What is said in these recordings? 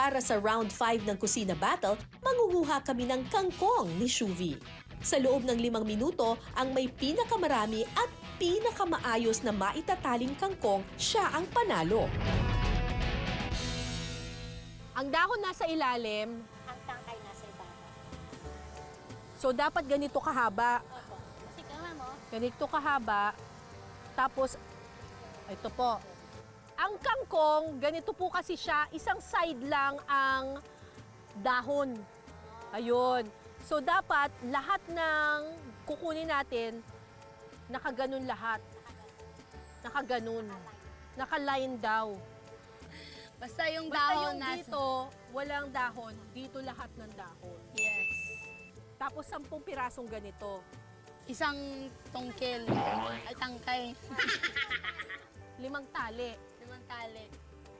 Para sa round 5 ng Kusina Battle, mangunguha kami ng kangkong ni Shuvi. Sa loob ng 5 minuto, ang may pinakamarami at pinakamaayos na maitataling kangkong, siya ang panalo. Ang dahon nasa ilalim, Ang tangkay nasa ibabaw. so dapat ganito kahaba. Opo. Kasi kama mo, Ganito kahaba. Tapos, ito po. Ang kangkong, ganito po kasi siya, isang side lang ang dahon. Ayun. So dapat lahat ng kukunin natin, nakaganon lahat. Nakaganon. Nakaline daw. Basta yung Basta dahon yung nasa... dito, walang dahon. Dito lahat ng dahon. Yes. Tapos 10 pirasong ganito. Isang tungkil. Ay, tangkay. 5 tali. 5 tali.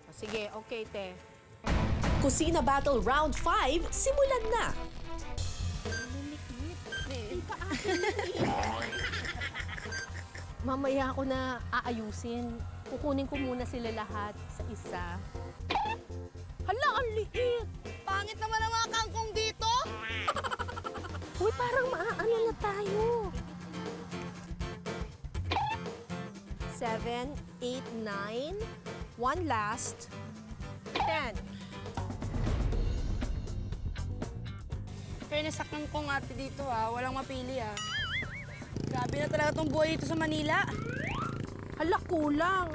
O, sige, okay, te. Kusina Battle Round 5, simulan na! Mamaya ako na aayusin. Kukunin ko muna sila lahat sa isa. Hala, ang liit! Pangit naman ang mga kangkong dito! Uy, parang maaano na tayo. 7, 8, 9. One last. 10. Fairness sa kangkong ate dito walang mapili Grabe na talaga tong buhay dito sa Manila. Hala, kulang.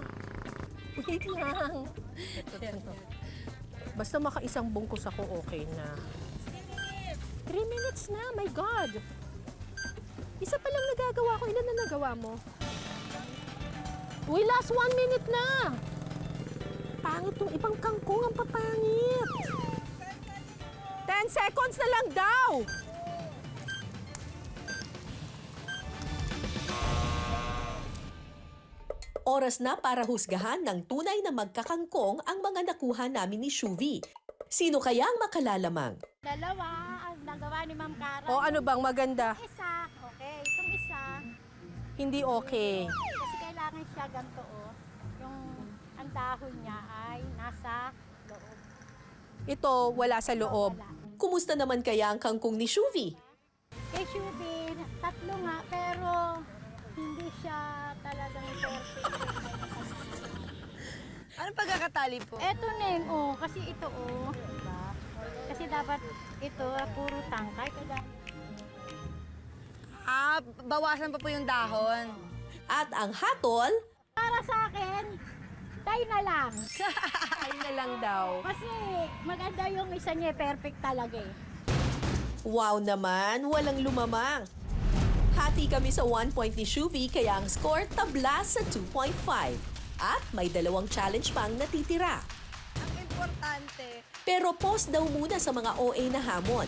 Wait lang. Ito. Basta makaisang bungkus ako, okay na. 3 minutes na, my God. Isa pa lang nagagawa ko. Ilan na nagawa mo? Uy, last 1 minute na. Pangit tong ibang kangkong, ang papangit. 10 seconds na lang daw. Oras na para husgahan ng tunay na magkakangkong ang mga nakuha namin ni Shuvi. Sino kaya ang makalalamang? dalawa ang nagawa ni Ma'am Cara. O ano bang maganda? Isa, okay. Itong isa, Hindi okay. kasi kailangan siya ganito Yung ang dahon niya ay nasa loob. Ito, wala sa loob. Wala. Kumusta naman kaya ang kangkong ni Shuvi? Kay Shubi, 3 nga, pero hindi siya talagang perfect. Anong pagkakatali po? Eto Neng, kasi ito diba? Kasi dapat ito, puro tangkay. Kaya Bawasan pa po yung dahon. At ang hatol, para sa akin, tayo na lang. Ay na lang daw. Kasi maganda yung isa niya, perfect talaga wow naman, walang lumamang. Hati kami sa 1 point ni Shuvi kaya ang score tabla sa 2.5. At may 2 challenge pang natitira. Ang importante, Pero pause daw muna sa mga OA na hamon.